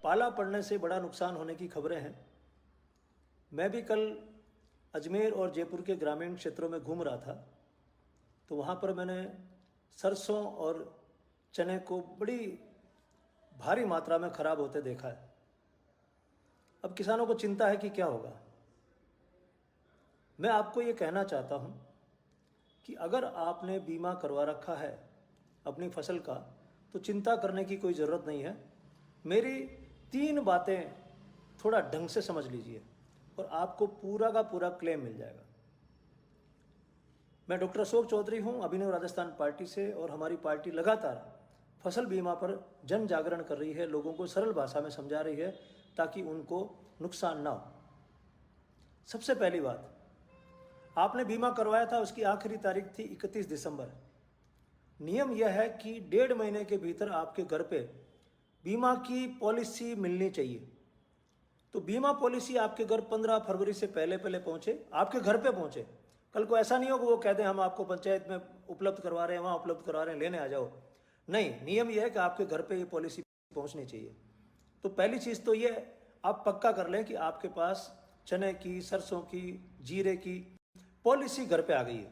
पाला पड़ने से बड़ा नुकसान होने की खबरें हैं। मैं भी कल अजमेर और जयपुर के ग्रामीण क्षेत्रों में घूम रहा था, तो वहाँ पर मैंने सरसों और चने को बड़ी भारी मात्रा में खराब होते देखा है। अब किसानों को चिंता है कि क्या होगा। मैं आपको ये कहना चाहता हूँ कि अगर आपने बीमा करवा रखा है अपनी फसल का, तो चिंता करने की कोई ज़रूरत नहीं है। मेरी 3 बातें थोड़ा ढंग से समझ लीजिए और आपको पूरा का पूरा क्लेम मिल जाएगा। मैं डॉक्टर अशोक चौधरी हूँ, अभिनव राजस्थान पार्टी से, और हमारी पार्टी लगातार फसल बीमा पर जन जागरण कर रही है, लोगों को सरल भाषा में समझा रही है ताकि उनको नुकसान ना हो। सबसे पहली बात, आपने बीमा करवाया था, उसकी आखिरी तारीख थी 31 दिसंबर। नियम यह है कि 1.5 महीने के भीतर आपके घर पे बीमा की पॉलिसी मिलनी चाहिए। तो बीमा पॉलिसी आपके घर 15 फरवरी से पहले पहुंचे, आपके घर पे पहुंचे। कल को ऐसा नहीं हो कि वो कह दें हम आपको पंचायत में उपलब्ध करवा रहे हैं, वहाँ उपलब्ध करवा रहे हैं, लेने आ जाओ। नहीं, नियम यह है कि आपके घर पे ये पॉलिसी पहुंचनी चाहिए। तो पहली चीज़ तो ये आप पक्का कर लें कि आपके पास चने की, सरसों की, जीरे की पॉलिसी घर पे आ गई है।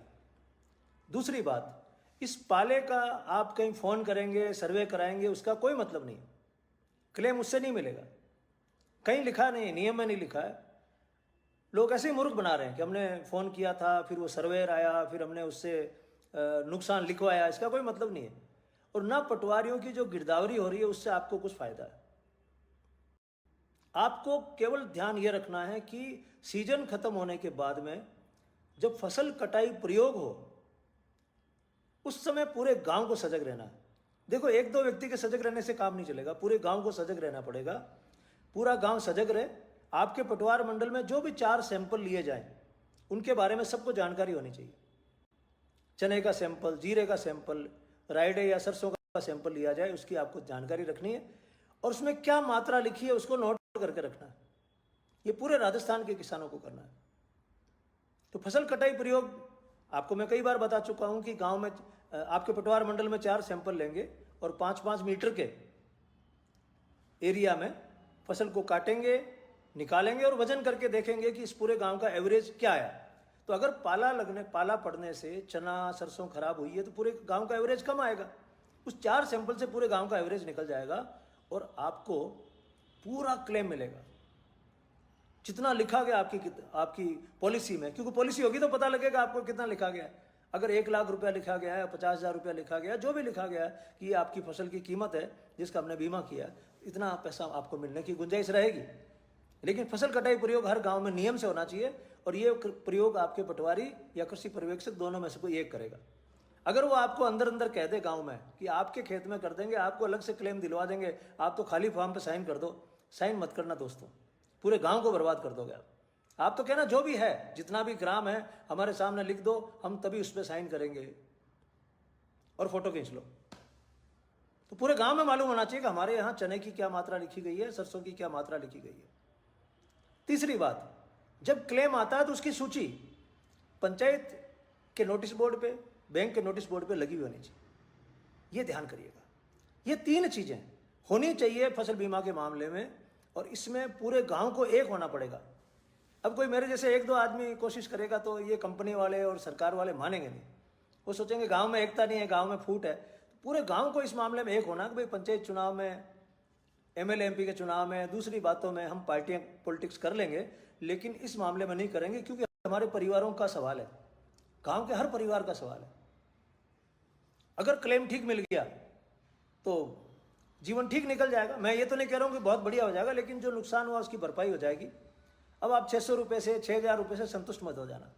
दूसरी बात, इस पाले का आप कहीं फ़ोन करेंगे, सर्वे कराएंगे, उसका कोई मतलब नहीं। क्लेम उससे नहीं मिलेगा, कहीं लिखा नहीं, नियम में नहीं लिखा है। लोग ऐसे ही मूर्ख बना रहे हैं कि हमने फ़ोन किया था, फिर वो सर्वेयर आया, फिर हमने उससे नुकसान लिखवाया। इसका कोई मतलब नहीं है। और ना पटवारियों की जो गिरदावरी हो रही है उससे आपको कुछ फ़ायदा है। आपको केवल ध्यान ये रखना है कि सीजन खत्म होने के बाद में जब फसल कटाई प्रयोग हो, उस समय पूरे गांव को सजग रहना है। देखो, 1-2 व्यक्ति के सजग रहने से काम नहीं चलेगा, पूरे गांव को सजग रहना पड़ेगा। पूरा गांव सजग रहे। आपके पटवार मंडल में जो भी 4 सैंपल लिए जाएं, उनके बारे में सबको जानकारी होनी चाहिए। चने का सैंपल, जीरे का सैंपल, राइडे या सरसों का सैंपल लिया जाए, उसकी आपको जानकारी रखनी है और उसमें क्या मात्रा लिखी है उसको नोट करके रखना है। ये पूरे राजस्थान के किसानों को करना है। तो फसल कटाई प्रयोग आपको मैं कई बार बता चुका हूं कि गांव में आपके पटवार मंडल में 4 सैंपल लेंगे और 5-5 मीटर के एरिया में फसल को काटेंगे, निकालेंगे और वजन करके देखेंगे कि इस पूरे गांव का एवरेज क्या आया। तो अगर पाला पड़ने से चना, सरसों खराब हुई है तो पूरे गांव का एवरेज कम आएगा। उस 4 सैंपल से पूरे गांव का एवरेज निकल जाएगा और आपको पूरा क्लेम मिलेगा, जितना लिखा गया आपकी पॉलिसी में। क्योंकि पॉलिसी होगी तो पता लगेगा आपको कितना लिखा गया है। अगर 1 लाख रुपया लिखा गया है, 50,000 रुपया लिखा गया है, जो भी लिखा गया है कि ये आपकी फसल की कीमत है जिसका हमने बीमा किया, इतना पैसा आपको मिलने की गुंजाइश रहेगी। लेकिन फसल कटाई प्रयोग हर गांव में नियम से होना चाहिए और ये प्रयोग आपके पटवारी या कृषि पर्यवेक्षक दोनों में से कोई एक करेगा। अगर वो आपको अंदर अंदर कह दे गांव में कि आपके खेत में कर देंगे, आपको अलग से क्लेम दिलवा देंगे, आप तो खाली फॉर्म पे साइन कर दो, साइन मत करना दोस्तों, पूरे गांव को बर्बाद कर दोगे आप तो कहना जो भी है, जितना भी ग्राम है हमारे सामने लिख दो, हम तभी उस पर साइन करेंगे और फोटो खींच लो। तो पूरे गांव में मालूम होना चाहिए कि हमारे यहाँ चने की क्या मात्रा लिखी गई है, सरसों की क्या मात्रा लिखी गई है। तीसरी बात, जब क्लेम आता है तो उसकी सूची पंचायत के नोटिस बोर्ड पे, बैंक के नोटिस बोर्ड पे लगी हुई होनी चाहिए। ये ध्यान करिएगा। ये 3 चीजें होनी चाहिए फसल बीमा के मामले में और इसमें पूरे गांव को एक होना पड़ेगा। अब कोई मेरे जैसे 1-2 आदमी कोशिश करेगा तो ये कंपनी वाले और सरकार वाले मानेंगे नहीं। वो सोचेंगे गांव में एकता नहीं है, गांव में फूट है। तो पूरे गांव को इस मामले में एक होना कि भाई पंचायत चुनाव में, MLA MP के चुनाव में, दूसरी बातों में हम पार्टियां पॉलिटिक्स कर लेंगे, लेकिन इस मामले में नहीं करेंगे क्योंकि हमारे परिवारों का सवाल है, गांव के हर परिवार का सवाल है। अगर क्लेम ठीक मिल गया तो जीवन ठीक निकल जाएगा। मैं ये तो नहीं कह रहा हूँ कि बहुत बढ़िया हो जाएगा, लेकिन जो नुकसान हुआ उसकी भरपाई हो जाएगी। अब आप 600 रुपये से, 6,000 रुपये से संतुष्ट मत हो जाना।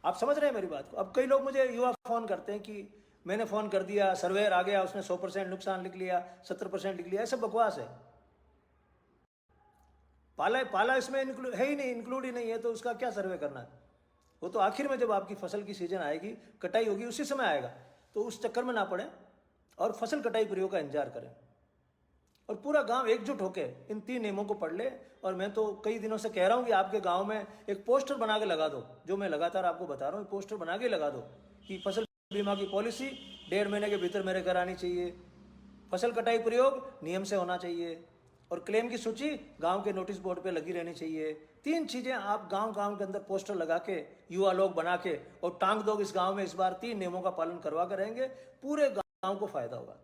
आप समझ रहे हैं मेरी बात को। अब कई लोग मुझे युवा फ़ोन करते हैं कि मैंने फ़ोन कर दिया, सर्वेयर आ गया, उसने 100% नुकसान लिख लिया, 70% लिख लिया। ऐसा बकवास है। पाला इसमें है ही नहीं, इंक्लूड ही नहीं है, तो उसका क्या सर्वे करना है। वो तो आखिर में जब आपकी फसल की सीजन आएगी, कटाई होगी, उसी समय आएगा। तो उस चक्कर में ना पड़े और फसल कटाई प्रयोग का इंतजार करें और पूरा गांव एकजुट होकर इन 3 नियमों को पढ़ ले। और मैं तो कई दिनों से कह रहा हूं कि आपके गांव में एक पोस्टर बना के लगा दो, जो मैं लगातार आपको बता रहा हूं, पोस्टर बना के लगा दो कि फसल बीमा की पॉलिसी 1.5 महीने के भीतर मेरे घर आनी चाहिए, फसल कटाई प्रयोग नियम से होना चाहिए, और क्लेम की सूची गांव के नोटिस बोर्ड पे लगी रहनी चाहिए। 3 चीजें आप गांव गांव के अंदर पोस्टर लगा के, युवा लोग बना के और टांग दो इस गांव में इस बार 3 नियमों का पालन करवा कर रहेंगे, पूरे गांव को फायदा होगा।